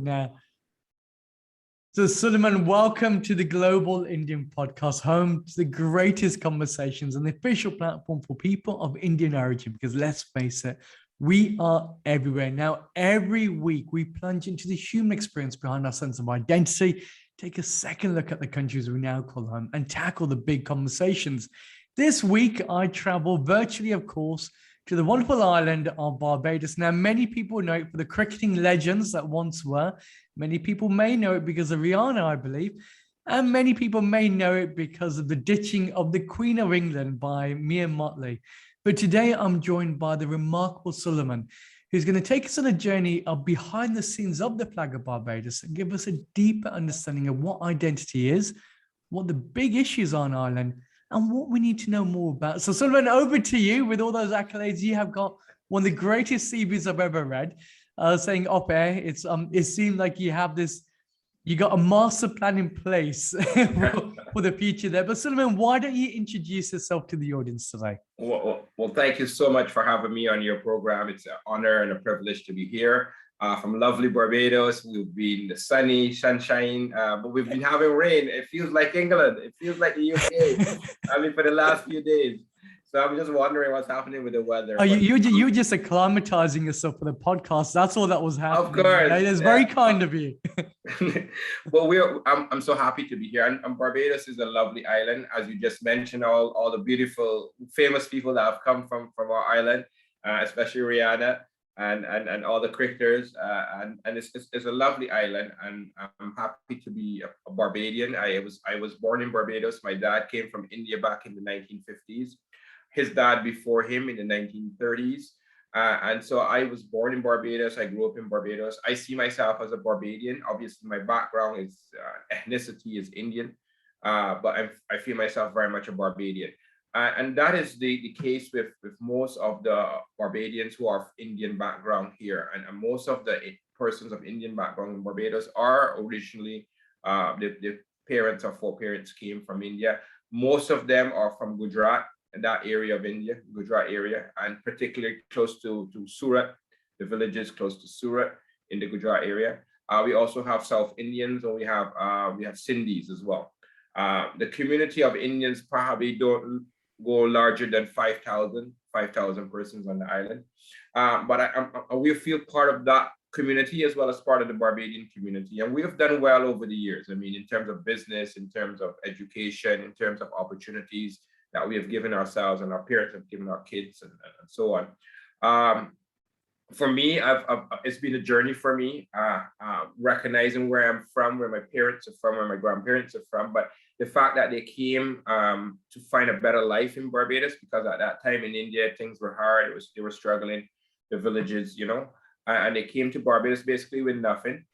now. So, Suleiman, welcome to the Global Indian Podcast, home to the greatest conversations and the official platform for people of Indian origin. Because let's face it, we are everywhere. Now, every week we plunge into the human experience behind our sense of identity, take a second look at the countries we now call home, and tackle the big conversations. This week, I travel virtually, of course, to the wonderful island of Barbados. Now, many people know it for the cricketing legends that once were. Many people may know it because of Rihanna, I believe. And many people may know it because of the ditching of the Queen of England by mere motley. But today I'm joined by the remarkable Suleiman, who's going to take us on a journey of behind the scenes of the flag of Barbados and give us a deeper understanding of what identity is, what the big issues are on Ireland, and what we need to know more about. So Suleiman, over to you. With all those accolades, you have got one of the greatest CVs I've ever read. Saying op air, it seemed like you have this, you got a master plan in place for the future there. But Suleiman, why don't you introduce yourself to the audience today? Well, thank you so much for having me on your program. It's an honor and a privilege to be here. From lovely Barbados, we've been the sunshine, but we've been having rain. It feels like England. It feels like the UK. I mean, for the last few days. So I'm just wondering what's happening with the weather. Oh, you were just acclimatizing yourself for the podcast. That's all that was happening. Of course. It's very kind of you. Well, I'm so happy to be here. And Barbados is a lovely island. As you just mentioned, all the beautiful, famous people that have come from our island, especially Rihanna and all the cricketers. And it's a lovely island. And I'm happy to be a Barbadian. I was born in Barbados. My dad came from India back in the 1950s. His dad before him in the 1930s. And so I was born in Barbados. I grew up in Barbados. I see myself as a Barbadian. Obviously, my background is ethnicity is Indian, but I feel myself very much a Barbadian. And that is the case with most of the Barbadians who are of Indian background here. And most of the persons of Indian background in Barbados are originally, the parents or foreparents came from India. Most of them are from Gujarat, that area of India, Gujarat area, and particularly close to Surat, the villages close to Surat in the Gujarat area. We also have South Indians, and we have Sindhis as well. The community of Indians probably don't go larger than 5,000 persons on the island. But we feel part of that community as well as part of the Barbadian community. And we have done well over the years. I mean, in terms of business, in terms of education, in terms of opportunities that we have given ourselves and our parents have given our kids and so on. For me, it's been a journey for me, recognizing where I'm from, where my parents are from, where my grandparents are from, but the fact that they came to find a better life in Barbados, because at that time in India, things were hard. They were struggling, the villages, and they came to Barbados basically with nothing,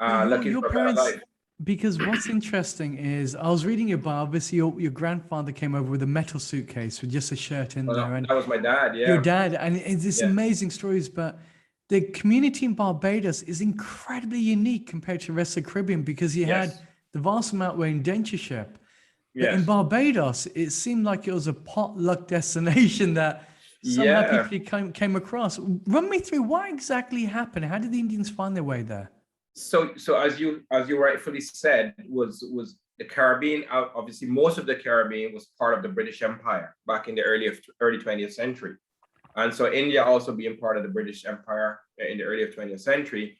looking for a better life. Because what's interesting is I was reading about, obviously your grandfather came over with a metal suitcase with just a shirt in there. And that was my dad, yeah. Your dad, and it's this amazing stories, but the community in Barbados is incredibly unique compared to the rest of the Caribbean because you had the vast amount were indentureship. But in Barbados, it seemed like it was a potluck destination that somehow people came across. Run me through what exactly happened. How did the Indians find their way there? So as you rightfully said, was the Caribbean. Obviously, most of the Caribbean was part of the British Empire back in the early 20th century, and so India also being part of the British Empire in the early 20th century,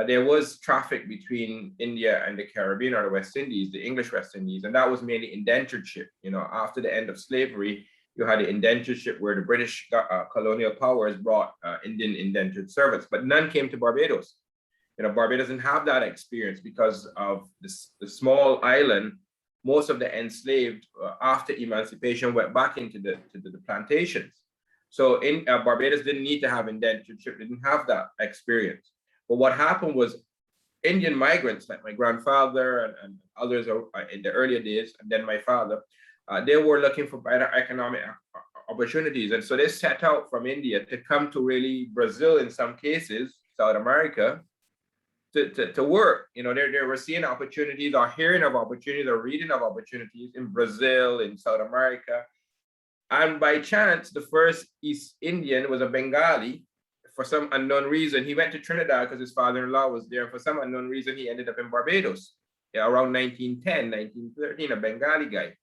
there was traffic between India and the Caribbean or the West Indies, the English West Indies, and that was mainly indentureship. After the end of slavery, you had the indentureship where the British colonial powers brought Indian indentured servants, but none came to Barbados. Barbados doesn't have that experience because of the small island. Most of the enslaved after emancipation went back into the plantations. So in Barbados didn't need to have indentureship, didn't have that experience. But what happened was Indian migrants like my grandfather and others in the earlier days, and then my father, they were looking for better economic opportunities. And so they set out from India to come to really Brazil, in some cases, South America, to work. They were seeing opportunities or hearing of opportunities or reading of opportunities in Brazil, in South America. And by chance, the first East Indian was a Bengali for some unknown reason, he went to Trinidad because his father-in-law was there. For some unknown reason, he ended up in Barbados, yeah, around 1910, 1913, a Bengali guy.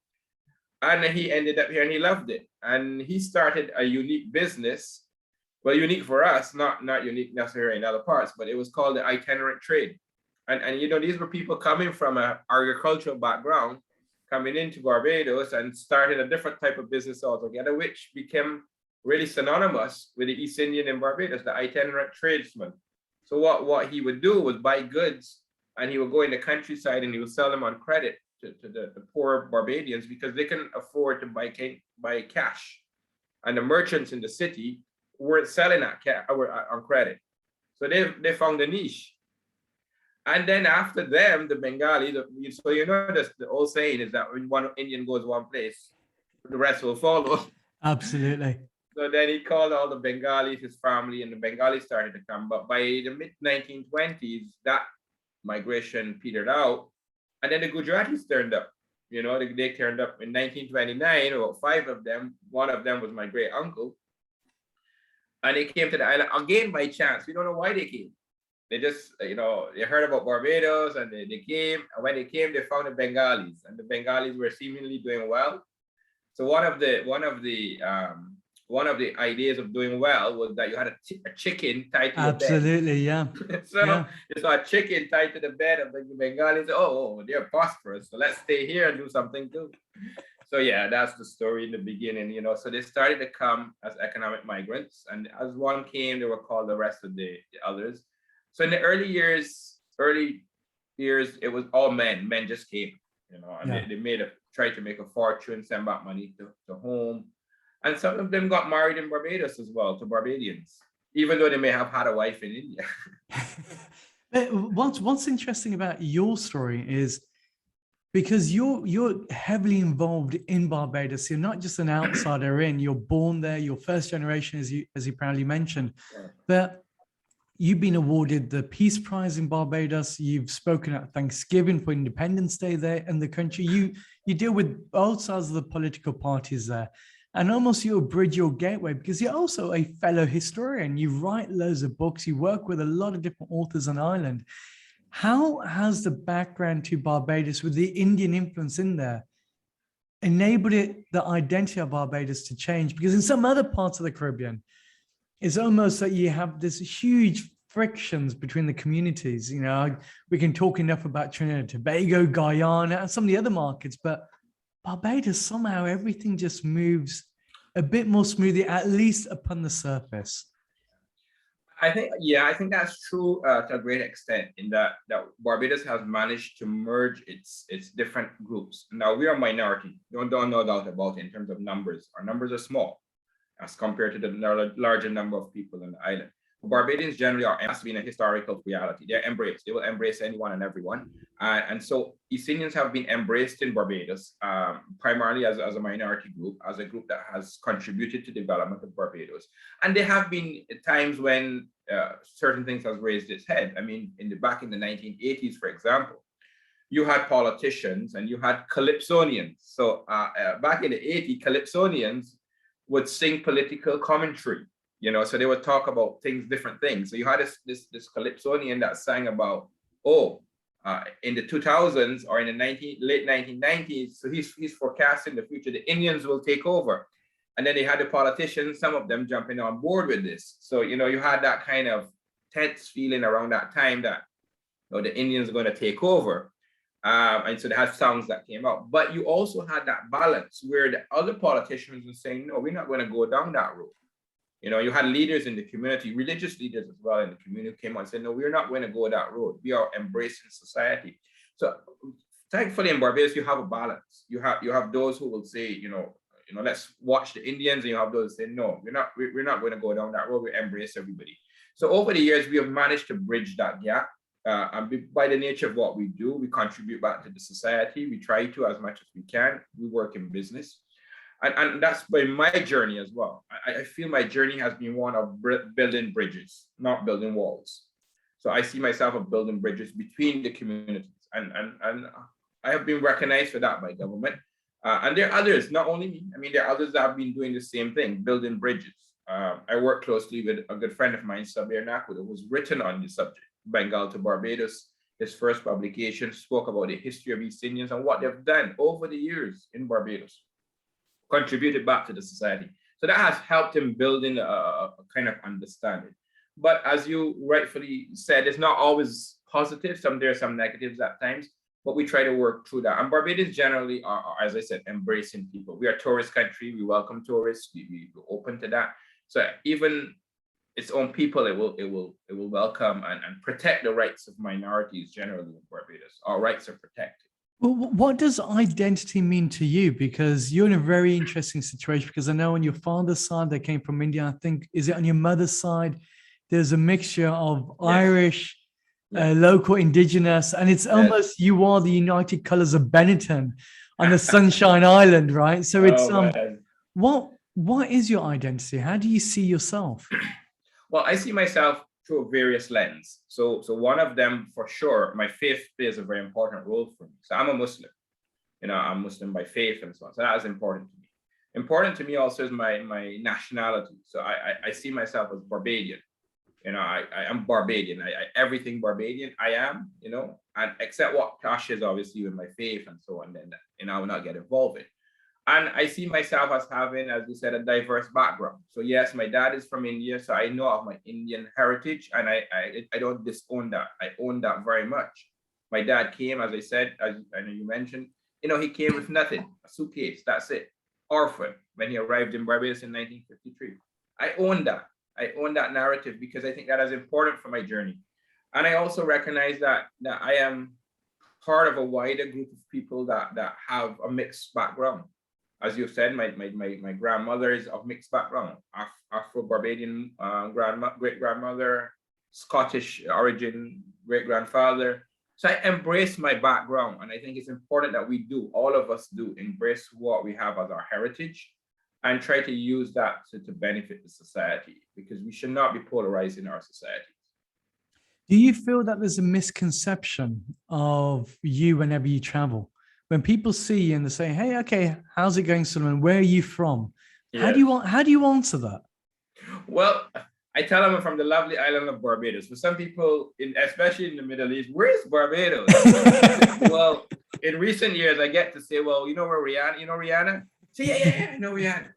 And he ended up here and he loved it. And he started a unique business. Well, unique for us, not unique necessarily in other parts, but it was called the itinerant trade. And you know, these were people coming from an agricultural background, coming into Barbados and started a different type of business altogether, which became really synonymous with the East Indian in Barbados, the itinerant tradesman. So what he would do was buy goods and he would go in the countryside and he would sell them on credit to the poor Barbadians because they couldn't afford to buy cash. And the merchants in the city weren't selling on credit. So they found a niche. And then after them, the Bengali, so you know the old saying is that when one Indian goes one place, the rest will follow. Absolutely. So then he called all the Bengalis, his family, and the Bengalis started to come. But by the mid-1920s, that migration petered out. And then the Gujaratis turned up. You know, they turned up in 1929, about 5 of them. One of them was my great uncle. And they came to the island again by chance. We don't know why they came. They just, you know, they heard about Barbados and they came. And when they came, they found the Bengalis. And the Bengalis were seemingly doing well. So one of the ideas of doing well was that you had a chicken tied to the bed. Absolutely, yeah. So yeah. you saw a chicken tied to the bed of the Bengalis. Oh, they're prosperous. So let's stay here and do something too. So yeah, that's the story in the beginning, you know. So they started to come as economic migrants. And as one came, they were called the rest of the others. So in the early years, it was all men. Men just came, you know, and they tried to make a fortune, send back money to home. And some of them got married in Barbados as well, to Barbadians, even though they may have had a wife in India. What's interesting about your story is because you're heavily involved in Barbados. You're not just an outsider in. You're born there. You're first generation, as you proudly mentioned. But you've been awarded the Peace Prize in Barbados. You've spoken at Thanksgiving for Independence Day there in the country. You deal with both sides of the political parties there. And almost you're a bridge, your gateway, because you're also a fellow historian. You write loads of books. You work with a lot of different authors on island. How has the background to Barbados with the Indian influence in there enabled the identity of Barbados to change? Because in some other parts of the Caribbean, it's almost like you have this huge frictions between the communities. You know, we can talk enough about Trinidad and Tobago, Guyana, and some of the other markets, but Barbados, somehow everything just moves a bit more smoothly, at least upon the surface. I think that's true to a great extent in that Barbados has managed to merge its different groups. Now we are a minority, no doubt about it in terms of numbers. Our numbers are small as compared to the larger number of people on the island. Barbadians generally has been a historical reality. They're embraced. They will embrace anyone and everyone. And so East Indians have been embraced in Barbados, primarily as a minority group, as a group that has contributed to the development of Barbados. And there have been times when certain things have raised its head. I mean, back in the 1980s, for example, you had politicians and you had Calypsonians. So back in the 80s, Calypsonians would sing political commentary. You know, so they would talk about different things. So you had this Calypsonian that sang about, in the 2000s or in the late 1990s, so he's forecasting the future, the Indians will take over. And then they had the politicians, some of them jumping on board with this. So, you know, you had that kind of tense feeling around that time that, you know, the Indians are going to take over. And so they had songs that came out. But you also had that balance where the other politicians were saying, no, we're not going to go down that road. You know, you had leaders in the community, religious leaders as well in the community came out and said, no, we're not going to go that road. We are embracing society. So thankfully in Barbados, you have a balance. You have those who will say, you know, let's watch the Indians, and you have those who say, no, we're not going to go down that road. We embrace everybody. So over the years, we have managed to bridge that gap. And by the nature of what we do, we contribute back to the society. We try to as much as we can. We work in business. And that's been my journey as well. I feel my journey has been one of building bridges, not building walls. So I see myself as building bridges between the communities. And I have been recognized for that by government. And there are others, not only me. I mean, there are others that have been doing the same thing, building bridges. I work closely with a good friend of mine, Sabir Naku, who was written on the subject, Bengal to Barbados. His first publication spoke about the history of East Indians and what they've done over the years in Barbados, contributed back to the society. So that has helped him build in a kind of understanding. But as you rightfully said, it's not always positive. There are some negatives at times, but we try to work through that. And Barbados generally are, as I said, embracing people. We are a tourist country. We welcome tourists. We're open to that. So even its own people, it will welcome and protect the rights of minorities generally in Barbados. Our rights are protected. Well, what does identity mean to you? Because you're in a very interesting situation, because I know on your father's side, they came from India. I think, is it on your mother's side? There's a mixture of Irish, local indigenous, and it's almost, you are the United Colors of Benetton on the Sunshine Island, right? So it's, what is your identity? How do you see yourself? Well, I see myself through various lenses. So one of them, for sure, my faith plays a very important role for me. So I'm a Muslim, I'm Muslim by faith and so on. So that is important to me. Important to me also is my nationality. So I see myself as Barbadian. I am Barbadian. Everything Barbadian I am, and except what clashes obviously with my faith and so on, then I will not get involved in. And I see myself as having, as you said, a diverse background. So yes, my dad is from India, so I know of my Indian heritage, and I don't disown that. I own that very much. My dad came, as I said, as I know you mentioned, he came with nothing, a suitcase, that's it, orphan, when he arrived in Barbados in 1953. I own that. I own that narrative because I think that is important for my journey. And I also recognize that I am part of a wider group of people that have a mixed background. As you said, my grandmother is of mixed background, Afro-Barbadian great-grandmother, Scottish origin great-grandfather. So I embrace my background, and I think it's important that we do, all of us do, embrace what we have as our heritage and try to use that to benefit the society, because we should not be polarizing our society. Do you feel that there's a misconception of you whenever you travel? When people see you and they say, "Hey, okay, how's it going, Suleiman? Where are you from?" Yes. How do you answer that? Well, I tell them I'm from the lovely island of Barbados. For some people, especially in the Middle East, where is Barbados? Well, in recent years, I get to say, "Well, you know where Rihanna? You know Rihanna?" Say, "Yeah, I know Rihanna."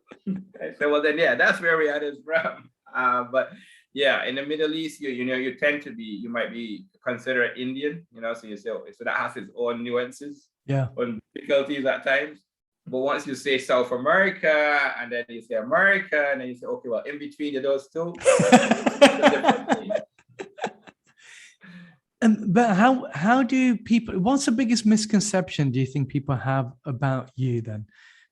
I say, "Well, then, yeah, that's where Rihanna is from." But yeah, in the Middle East, you tend to be, you might be considered Indian, so you say, so that has its own nuances. Yeah. On difficulties at times. But once you say South America, and then you say America, and then you say, okay, well, in between those two. But how do people, what's the biggest misconception do you think people have about you then?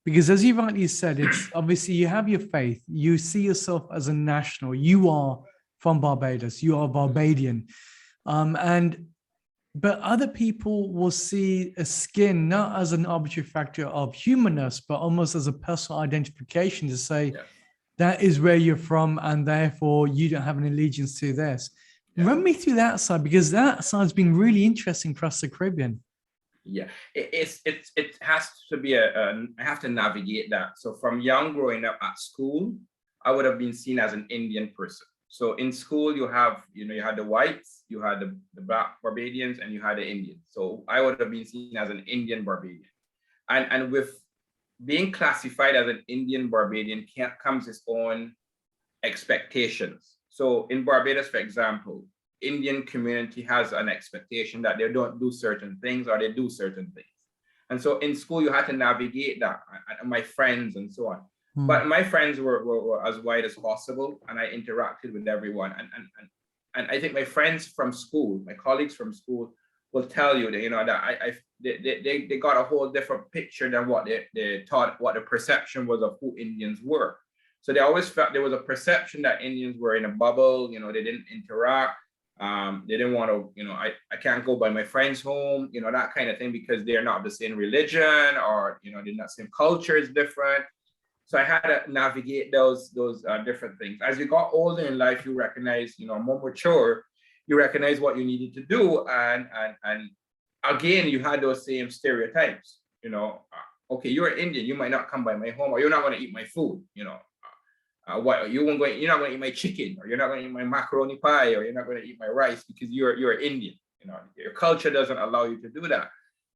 Because as you rightly said, it's obviously you have your faith, you see yourself as a national, you are from Barbados, you are Barbadian. But other people will see a skin not as an arbitrary factor of humanness, but almost as a personal identification to say, that is where you're from, and therefore you don't have an allegiance to this. Run me through that side, because that side's been really interesting for us, the Caribbean. Yeah, it has to be I have to navigate that. So from young growing up at school, I would have been seen as an Indian person. So in school, you had the whites, you had the Black Barbadians, and you had the Indians. So I would have been seen as an Indian Barbadian. And with being classified as an Indian Barbadian comes its own expectations. So in Barbados, for example, Indian community has an expectation that they don't do certain things or they do certain things. And so in school, you had to navigate that, and my friends and so on. But my friends were as wide as possible, and I interacted with everyone. And I think my friends from school, my colleagues from school, will tell you that that they got a whole different picture than what they thought, what the perception was of who Indians were. So they always felt there was a perception that Indians were in a bubble. They didn't interact. They didn't want to. I can't go by my friend's home. That kind of thing, because they're not the same religion, or they're not the same culture is different. So I had to navigate those different things. As you got older in life, you recognize, more mature, you recognize what you needed to do. And again, you had those same stereotypes, okay, you're Indian, you might not come by my home, or you're not going to eat my food, What you're not going to eat my chicken, or you're not going to eat my macaroni pie, or you're not going to eat my rice because you're Indian. Your culture doesn't allow you to do that.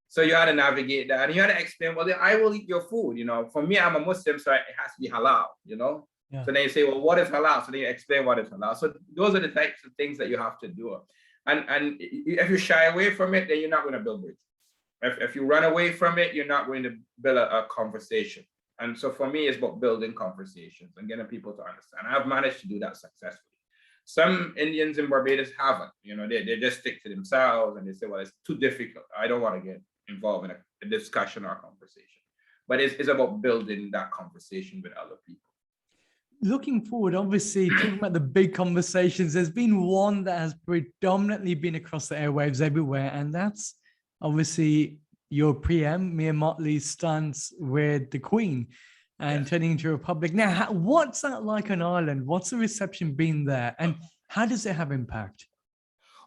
So you had to navigate that, and you had to explain, well, I will eat your food. For me, I'm a Muslim, so it has to be halal. Yeah. So then you say, well, what is halal? So then you explain what is halal. So those are the types of things that you have to do. And if you shy away from it, then you're not going to build bridges. If you run away from it, you're not going to build a conversation. And so for me, it's about building conversations and getting people to understand. I've managed to do that successfully. Some Indians in Barbados haven't. They just stick to themselves and they say, well, it's too difficult. I don't want to get involved in a discussion or conversation. But it's about building that conversation with other people. Looking forward, obviously, talking about the big conversations, there's been one that has predominantly been across the airwaves everywhere, and that's obviously your preempt, Mia Motley's stunts with the Queen and turning into a republic. Now, what's that like on Ireland? What's the reception been there? And how does it have impact?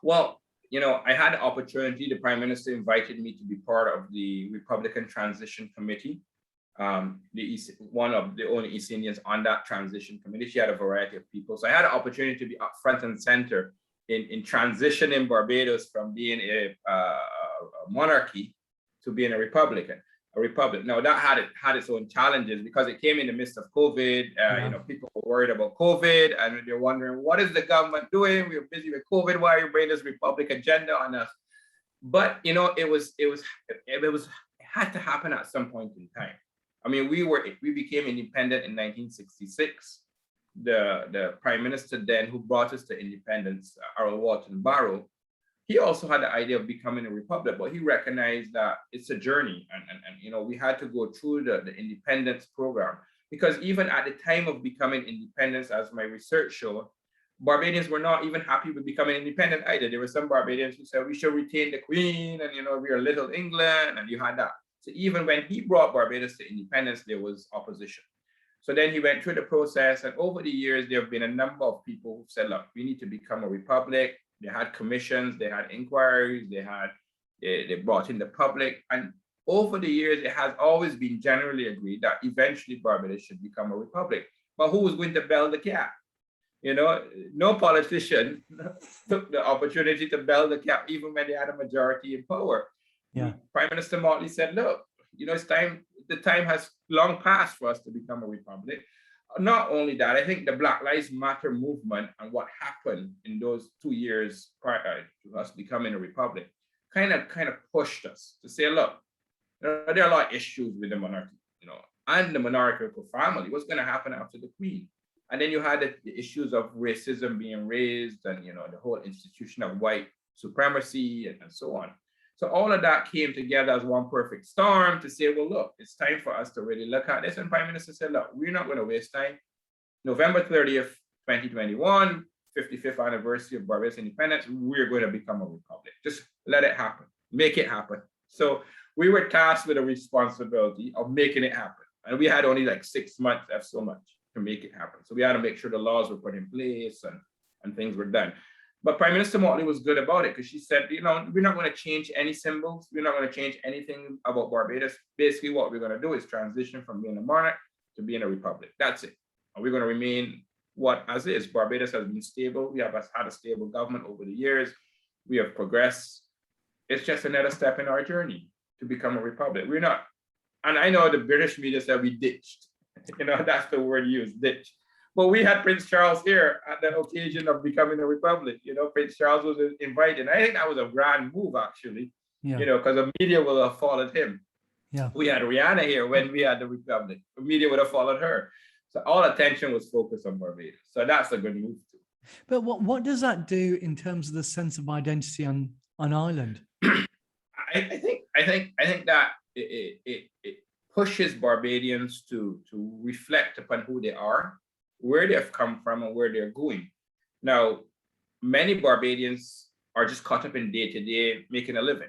Well, I had the opportunity, the Prime Minister invited me to be part of the Republican Transition Committee. One of the only East Indians on that transition committee. She had a variety of people. So I had an opportunity to be up front and center in transitioning Barbados from being a monarchy to being a republic. Now that had its own challenges because it came in the midst of COVID. People were worried about COVID and they're wondering, what is the government doing? We're busy with COVID. Why are you bringing this republic agenda on us? But it had to happen at some point in time. I mean, we became independent in 1966. The Prime Minister then, who brought us to independence, Earl Walton Barrow, he also had the idea of becoming a republic, but he recognized that it's a journey, and we had to go through the independence program, because even at the time of becoming independence, as my research showed, Barbadians were not even happy with becoming independent either. There were some Barbadians who said we should retain the Queen, and we're Little England, and you had that. So even when he brought Barbados to independence, there was opposition. So then he went through the process, and over the years, there have been a number of people who said, look, we need to become a republic. They had commissions, they had inquiries, they brought in the public. And over the years, it has always been generally agreed that eventually Barbados should become a republic. But who was going to bell the cap? No politician took the opportunity to bell the cap, even when they had a majority in power. Yeah. Prime Minister Motley said, look, it's time, the time has long passed for us to become a republic. Not only that, I think the Black Lives Matter movement and what happened in those 2 years prior to us becoming a republic kind of pushed us to say, look, there are a lot of issues with the monarchy, and the monarchical family. What's going to happen after the Queen? And then you had the issues of racism being raised, and the whole institution of white supremacy and so on. So all of that came together as one perfect storm to say, well, look, it's time for us to really look at this. And Prime Minister said, look, we're not going to waste time. November 30th, 2021, 55th anniversary of Barbados independence, we're going to become a republic. Just let it happen, make it happen. So we were tasked with a responsibility of making it happen. And we had only like 6 months, that's so much, to make it happen. So we had to make sure the laws were put in place and things were done. But Prime Minister Motley was good about it because she said, we're not going to change any symbols. We're not going to change anything about Barbados. Basically, what we're going to do is transition from being a monarch to being a republic. That's it. And we're going to remain as is. Barbados has been stable. We have had a stable government over the years. We have progressed. It's just another step in our journey to become a republic. We're not, and I know the British media said we ditched. That's the word used, ditch. But we had Prince Charles here at the occasion of becoming a republic. Prince Charles was invited. I think that was a grand move, actually, because the media will have followed him. Yeah. We had Rihanna here when we had the republic. The media would have followed her. So all attention was focused on Barbados. So that's a good move too. But what does that do in terms of the sense of identity on Ireland? I think that it pushes Barbadians to reflect upon who they are, where they've come from, and where they're going. Now, many Barbadians are just caught up in day-to-day making a living.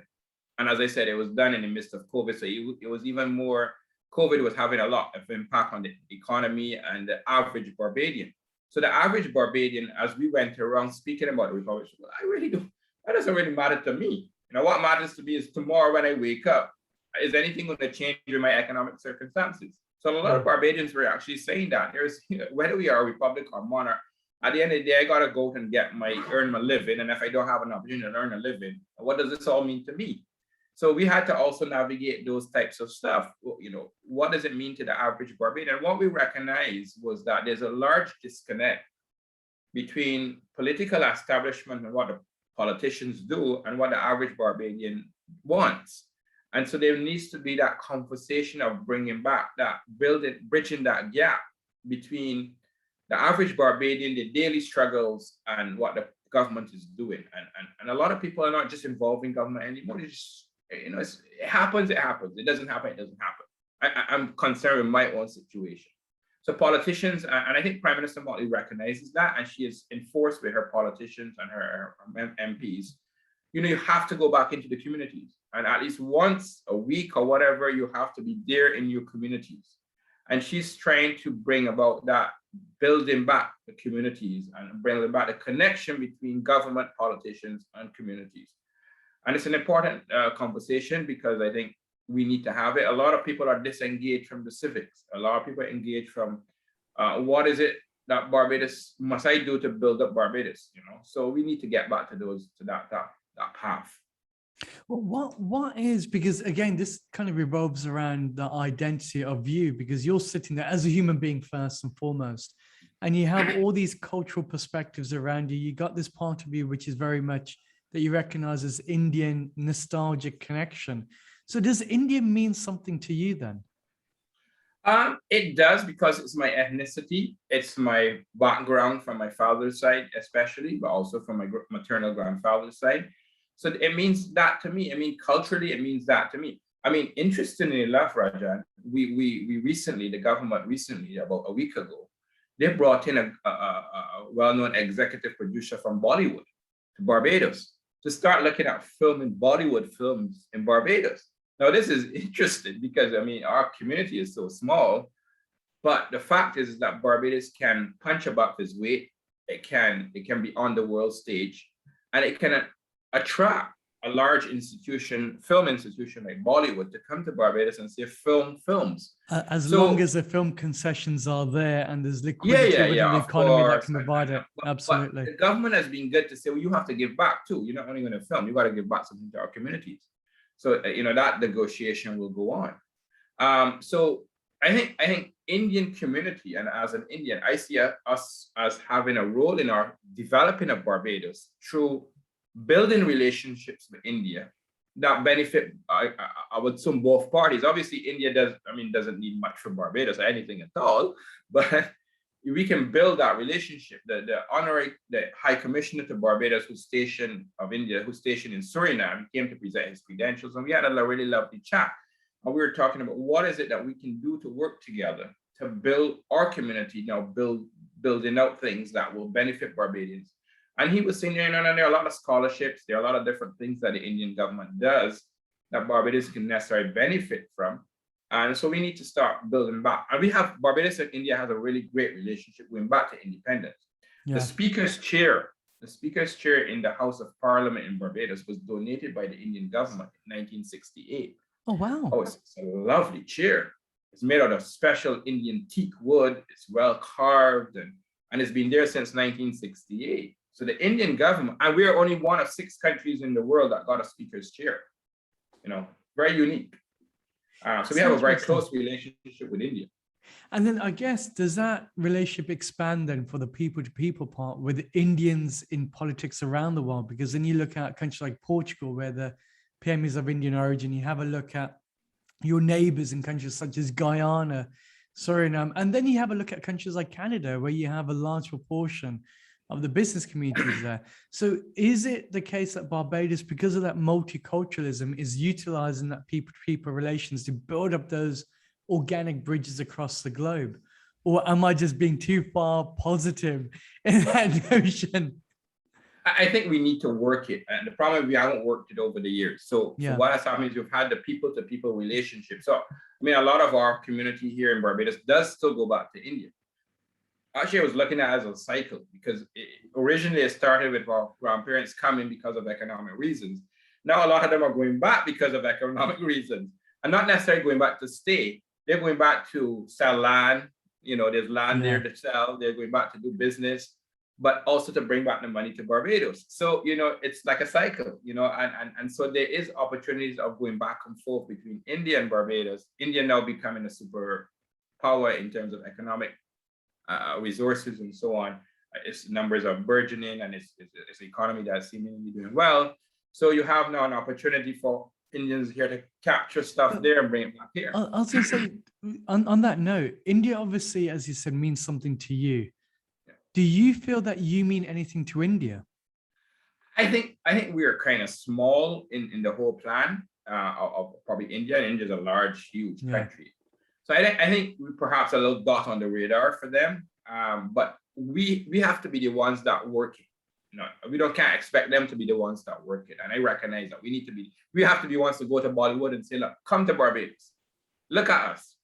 And as I said, it was done in the midst of COVID. So it was even more, COVID was having a lot of impact on the economy and the average Barbadian. So the average Barbadian, as we went around speaking about the Republic, well, that doesn't really matter to me. What matters to me is tomorrow when I wake up, is anything going to change in my economic circumstances? So a lot of Barbadians were actually saying that whether we are a republic or monarch, at the end of the day, I gotta go and earn my living. And if I don't have an opportunity to earn a living, what does this all mean to me? So we had to also navigate those types of stuff. What does it mean to the average Barbadian? And what we recognized was that there's a large disconnect between political establishment and what the politicians do and what the average Barbadian wants. And so there needs to be that conversation of bringing back that, bridging that gap between the average Barbadian, the daily struggles, and what the government is doing. And a lot of people are not just involved in government anymore. It's just, it happens, it happens. It doesn't happen, it doesn't happen. I'm concerned with my own situation. So politicians, and I think Prime Minister Motley recognizes that, and she is enforced with her politicians and her MPs. You have to go back into the communities, and at least once a week or whatever, you have to be there in your communities. And she's trying to bring about that, building back the communities and bringing back the connection between government, politicians, and communities. And it's an important conversation, because I think we need to have it. A lot of people are disengaged from the civics. A lot of people are engaged from what is it that Barbados must I do to build up Barbados? So we need to get back to that path. Well, what is, because again, this kind of revolves around the identity of you, because you're sitting there as a human being first and foremost, and you have all these cultural perspectives around you. You got this part of you which is very much that you recognize as Indian nostalgic connection. So does India mean something to you then? It does, because it's my ethnicity. It's my background from my father's side, especially, but also from my maternal grandfather's side. So it means that to me. I mean, culturally, it means that to me. I mean, interestingly enough, Rajan, we recently, the government recently, about a week ago, they brought in a well-known executive producer from Bollywood to Barbados to start looking at filming Bollywood films in Barbados. Now, this is interesting because, I mean, our community is so small, but the fact is that Barbados can punch above its weight. It can be on the world stage, and it can attract a large film institution like Bollywood to come to Barbados and say films. As long as the film concessions are there and there's liquidity within the economy that can provide it. Absolutely. But the government has been good to say, well, you have to give back too. You're not only going to film, you got to give back something to our communities. So, that negotiation will go on. So I think Indian community, and as an Indian, I see us as having a role in our developing of Barbados through building relationships with India that benefit, I would assume, both parties. Obviously, India doesn't need much from Barbados or anything at all, but we can build that relationship. The High Commissioner to Barbados, who's stationed in Suriname, he came to present his credentials, and we had a really lovely chat. And we were talking about what is it that we can do to work together to build our community, building out things that will benefit Barbadians. And he was saying, there are a lot of scholarships, there are a lot of different things that the Indian government does that Barbados can necessarily benefit from. And so we need to start building back. And Barbados and India has a really great relationship going back to independence. Yeah. The speaker's chair in the House of Parliament in Barbados was donated by the Indian government in 1968. Oh, wow. Oh, it's a lovely chair. It's made out of special Indian teak wood. It's well carved, and it's been there since 1968. So the Indian government, and we are only one of 6 countries in the world that got a speaker's chair. Very unique. So we have a very close relationship with India. And then I guess, does that relationship expand then for the people-to-people part with Indians in politics around the world? Because then you look at countries like Portugal, where the PM is of Indian origin, you have a look at your neighbors in countries such as Guyana, Suriname, and then you have a look at countries like Canada, where you have a large proportion of the business communities there. So is it the case that Barbados, because of that multiculturalism, is utilizing that people-to-people relations to build up those organic bridges across the globe? Or am I just being too far positive in that notion? I think we need to work it. And the problem is we haven't worked it over the years. So what has happened is we've had the people-to-people relationship. So, a lot of our community here in Barbados does still go back to India. Actually, I was looking at it as a cycle, because originally it started with our grandparents coming because of economic reasons. Now a lot of them are going back because of economic reasons, and not necessarily going back to stay. They're going back to sell land. There's land Yeah. there to sell. They're going back to do business, but also to bring back the money to Barbados. So, it's like a cycle, and so there is opportunities of going back and forth between India and Barbados. India now becoming a super power in terms of economic resources and so on. Its numbers are burgeoning, and it's an economy that's seemingly doing well. So you have now an opportunity for Indians here to capture stuff there and bring it back here. I was going to say, on that note, India obviously, as you said, means something to you. Yeah. Do you feel that you mean anything to India? I think we are kind of small in the whole plan of probably India. And India is a large, huge country. So I think we're perhaps a little dot on the radar for them. But we have to be the ones that work it. We can't expect them to be the ones that work it. And I recognize that we have to be ones to go to Bollywood and say, look, come to Barbados. Look at us,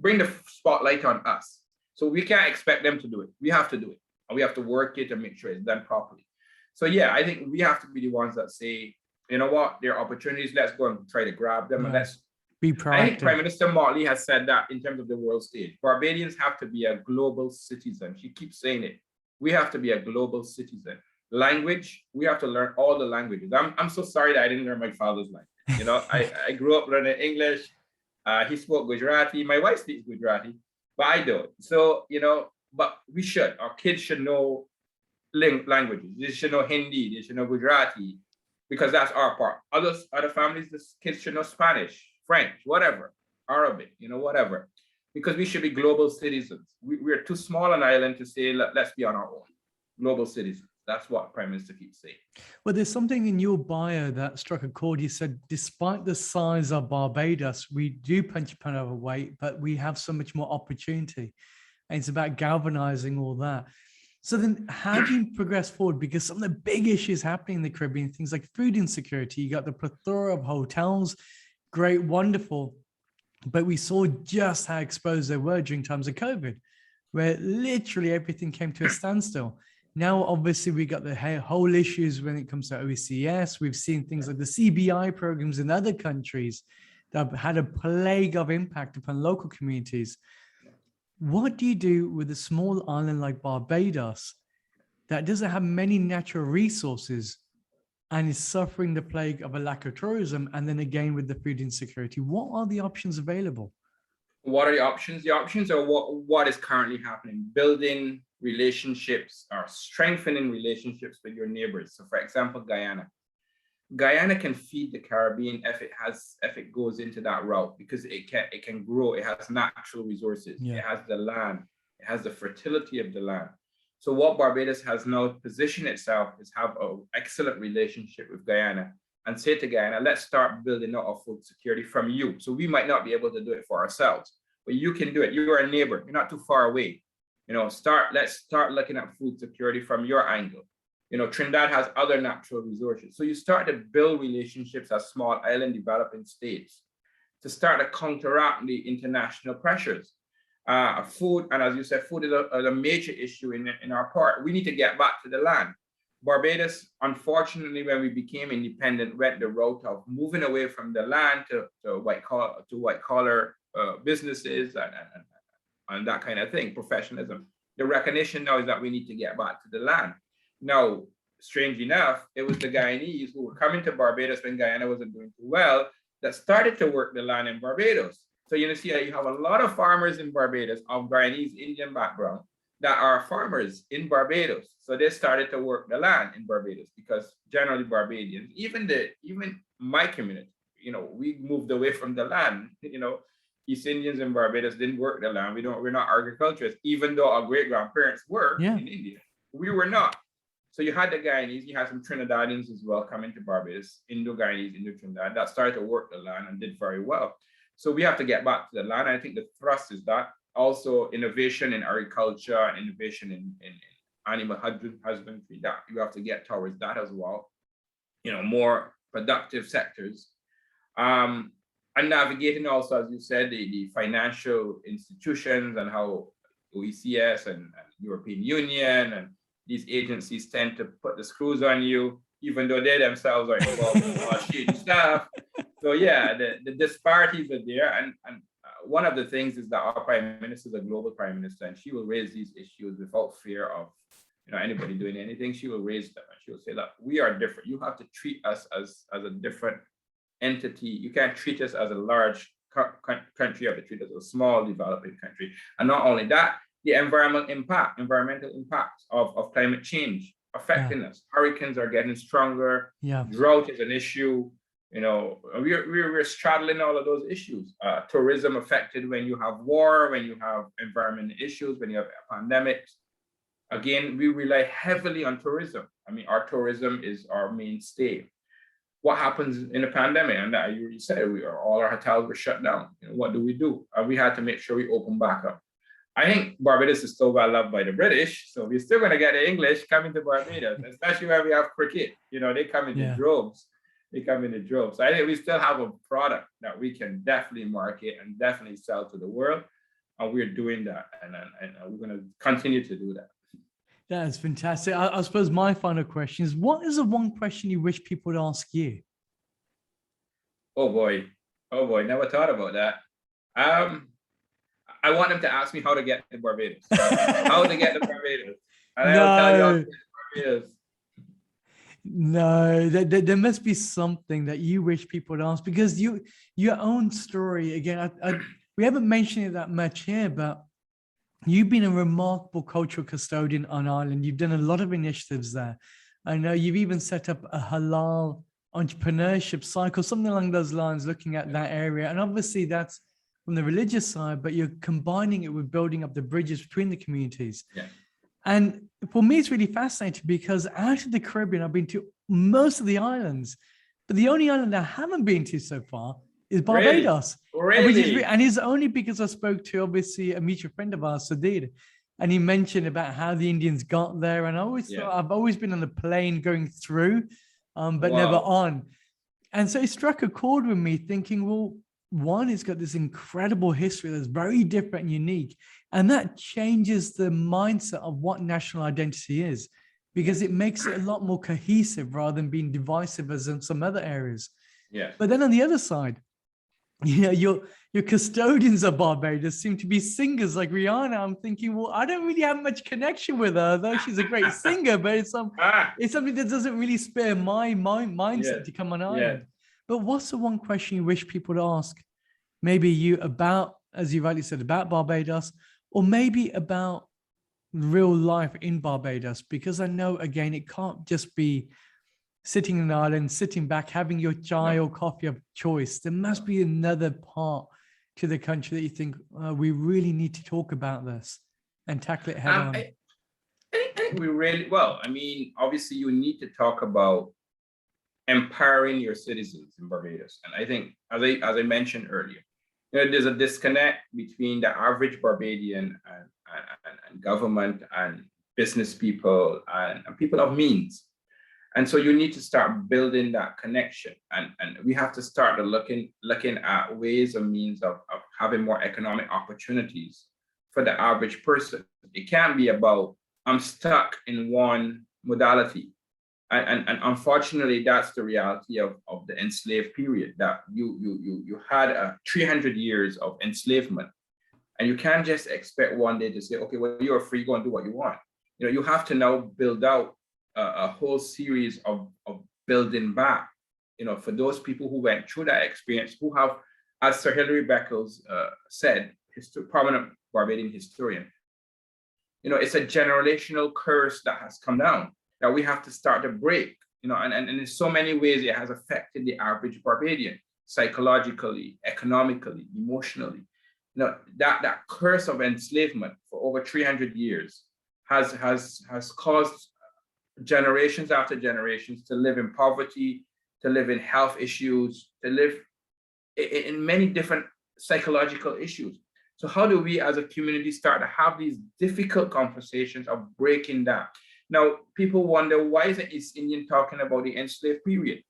bring the spotlight on us. So we can't expect them to do it. We have to do it. And we have to work it and make sure it's done properly. So yeah, I think we have to be the ones that say, you know what, there are opportunities. Let's go and try to grab them. And let's be proactive. I think Prime Minister Motley has said that in terms of the world stage. Barbadians have to be a global citizen. She keeps saying it. We have to be a global citizen. Language, we have to learn all the languages. I'm so sorry that I didn't learn my father's language. I grew up learning English. He spoke Gujarati. My wife speaks Gujarati, but I don't. So, but we should. Our kids should know languages. They should know Hindi. They should know Gujarati, because that's our part. Other families, the kids should know Spanish, French, whatever, Arabic, whatever. Because we should be global citizens. We're too small an island to say, let's be on our own. Global citizens. That's what Prime Minister keeps saying. Well, there's something in your bio that struck a chord. You said, despite the size of Barbados, we do punch a pound overweight, but we have so much more opportunity. And it's about galvanizing all that. So then how do you progress forward? Because some of the big issues happening in the Caribbean, things like food insecurity, you got the plethora of hotels, great, wonderful. But we saw just how exposed they were during times of COVID, where literally everything came to a standstill. Now, obviously, we got the whole issues when it comes to OECS. We've seen things like the CBI programs in other countries that have had a plague of impact upon local communities. What do you do with a small island like Barbados that doesn't have many natural resources and is suffering the plague of a lack of tourism, and then again with the food insecurity? What are the options available? What are the options? The options are what is currently happening, building relationships or strengthening relationships with your neighbors. So for example, Guyana can feed the Caribbean if it goes into that route, because it can grow. It has natural resources. It has the land. It has the fertility of the land. So what Barbados has now positioned itself is have an excellent relationship with Guyana and say to Guyana, let's start building out our food security from you. So we might not be able to do it for ourselves, but you can do it. You are a neighbor. You're not too far away. Let's start looking at food security from your angle. Trinidad has other natural resources. So you start to build relationships as small island developing states to start to counteract the international pressures. Food, and as you said, food is a major issue in our part. We need to get back to the land. Barbados, unfortunately, when we became independent, went the route of moving away from the land to white collar businesses and that kind of thing, professionalism. The recognition now is that we need to get back to the land. Now, strange enough, it was the Guyanese who were coming to Barbados when Guyana wasn't doing too well that started to work the land in Barbados. So you have a lot of farmers in Barbados of Guyanese Indian background that are farmers in Barbados. So they started to work the land in Barbados, because generally Barbadians, even my community, we moved away from the land. East Indians in Barbados didn't work the land. We're not agriculturists, even though our great grandparents were in India. We were not. So you had the Guyanese, you had some Trinidadians as well coming to Barbados, Indo-Guyanese, Indo-Trinidad, that started to work the land and did very well. So we have to get back to the land. I think the thrust is that. Also innovation in agriculture and innovation in animal husbandry, that you have to get towards that as well. More productive sectors. And navigating also, as you said, the financial institutions and how OECS and European Union and these agencies tend to put the screws on you, even though they themselves are involved in all shady stuff. So yeah, the disparities are there, and one of the things is that our prime minister is a global prime minister, and she will raise these issues without fear of anybody doing anything. She will raise them, and she will say, look, we are different. You have to treat us as a different entity. You can't treat us as a large country. You have to treat us as a small developing country. And not only that, the environmental impact of climate change affecting us. Hurricanes are getting stronger. Drought is an issue. We're straddling all of those issues. Tourism affected when you have war, when you have environmental issues, when you have pandemics. Again, we rely heavily on tourism. I mean, our tourism is our mainstay. What happens in a pandemic? And you said all our hotels were shut down. What do? And we had to make sure we open back up. I think Barbados is still well loved by the British, so we're still going to get the English coming to Barbados, especially when we have cricket. They come in the droves. So I think we still have a product that we can definitely market and definitely sell to the world, and we're doing that, and we're going to continue to do that. That's fantastic. I suppose my final question is, what is the one question you wish people would ask you? Oh boy, never thought about that. I want them to ask me how to get to Barbados. How to get to Barbados. And I'll tell you how to get to Barbados. No, there must be something that you wish people would ask, because your own story, again, we haven't mentioned it that much here, but you've been a remarkable cultural custodian on Ireland. You've done a lot of initiatives there. I know you've even set up a halal entrepreneurship cycle, something along those lines, looking at that area. And obviously that's from the religious side, but you're combining it with building up the bridges between the communities. Yeah. And for me, it's really fascinating because out of the Caribbean, I've been to most of the islands, but the only island I haven't been to so far is Barbados. Really? And it's only because I spoke to, obviously, a mutual friend of ours, Sudhir, and he mentioned about how the Indians got there. And I always thought, I've always been on the plane going through, but never on. And so it struck a chord with me thinking, well, one, it's got this incredible history that's very different and unique. And that changes the mindset of what national identity is, because it makes it a lot more cohesive rather than being divisive as in some other areas. Yeah. But then on the other side, your custodians of Barbados seem to be singers like Rihanna. I'm thinking, well, I don't really have much connection with her, though she's a great singer, but it's something that doesn't really spare my mindset to come on Ireland. But what's the one question you wish people would ask? Maybe you about, as you rightly said, about Barbados, or maybe about real life in Barbados? Because I know, again, it can't just be sitting in an island, sitting back, having your chai or coffee of choice. There must be another part to the country that you think we really need to talk about this and tackle it head on. I think we really, obviously you need to talk about empowering your citizens in Barbados. And I think, as I mentioned earlier, there's a disconnect between the average Barbadian and government and business people and people of means. And so you need to start building that connection. And we have to start looking at ways and means of having more economic opportunities for the average person. It can't be about, I'm stuck in one modality. And unfortunately, that's the reality of the enslaved period, that you had 300 years of enslavement. And you can't just expect one day to say, okay, well, you're free, go and do what you want. You have to now build out a whole series of building back, for those people who went through that experience, who have, as Sir Hilary Beckles said, prominent Barbadian historian, it's a generational curse that has come down that we have to start to break, and in so many ways it has affected the average Barbadian, psychologically, economically, emotionally. That curse of enslavement for over 300 years has caused generations after generations to live in poverty, to live in health issues, to live in many different psychological issues. So how do we as a community start to have these difficult conversations of breaking that? Now, people wonder, why is the East Indian talking about the enslaved period?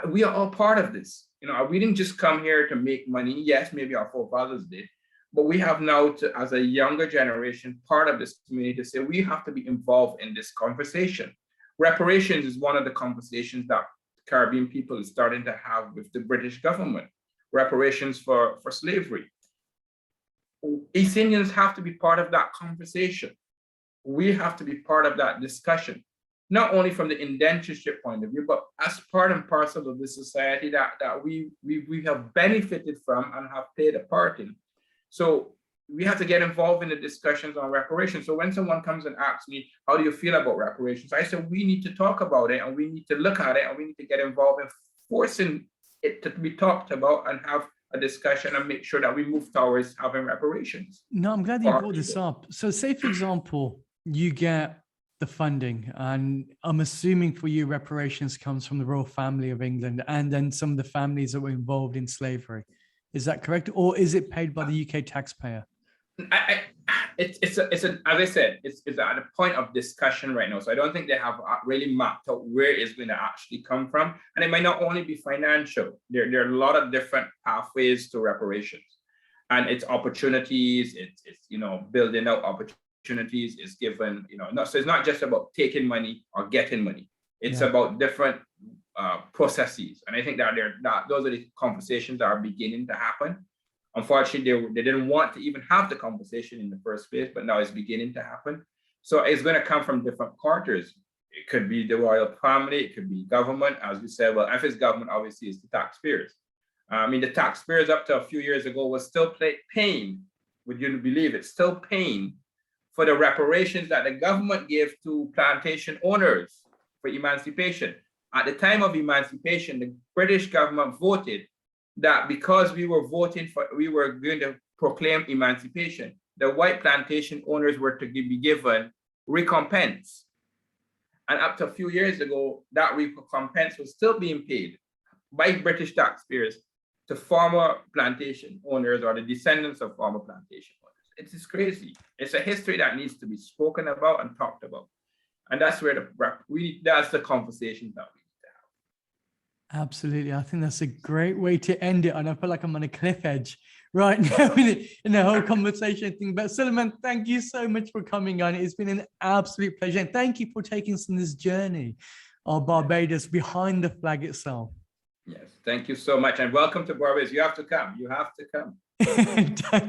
We are all part of this. We didn't just come here to make money. Yes, maybe our forefathers did, but we have now to, as a younger generation, part of this community, to say we have to be involved in this conversation. Reparations is one of the conversations that Caribbean people is starting to have with the British government, reparations for slavery. East Indians have to be part of that conversation. We have to be part of that discussion, not only from the indentureship point of view, but as part and parcel of the society that we have benefited from and have played a part in. So we have to get involved in the discussions on reparations. So when someone comes and asks me, how do you feel about reparations? I said, we need to talk about it, and we need to look at it, and we need to get involved in forcing it to be talked about and have a discussion and make sure that we move towards having reparations. No, I'm glad you brought this up. So say, for example, you get the funding, and I'm assuming for you, reparations comes from the royal family of England and then some of the families that were involved in slavery. Is that correct? Or is it paid by the UK taxpayer? It's as I said, it's at a point of discussion right now. So I don't think they have really mapped out where it's going to actually come from. And it might not only be financial. There are a lot of different pathways to reparations, and it's opportunities. It's building out opportunities is given. So it's not just about taking money or getting money. It's about different processes. And I think that those are the conversations that are beginning to happen. Unfortunately, they didn't want to even have the conversation in the first place, but now it's beginning to happen. So it's going to come from different quarters. It could be the royal family, it could be government, as you said. Well, if it's government, obviously it's the taxpayers. The taxpayers up to a few years ago was still paying, would you believe it, still paying for the reparations that the government gave to plantation owners for emancipation. At the time of emancipation, the British government voted that because we were going to proclaim emancipation, the white plantation owners were to be given recompense. And up to a few years ago, that recompense was still being paid by British taxpayers to former plantation owners or the descendants of former plantation owners. It is crazy. It's a history that needs to be spoken about and talked about. And that's where that's the conversation that we need to have. Absolutely. I think that's a great way to end it. And I feel like I'm on a cliff edge right now in the whole conversation thing. But Suleiman, thank you so much for coming on. It's been an absolute pleasure. And thank you for taking us on this journey of Barbados behind the flag itself. Yes, thank you so much. And welcome to Barbados. You have to come. You have to come.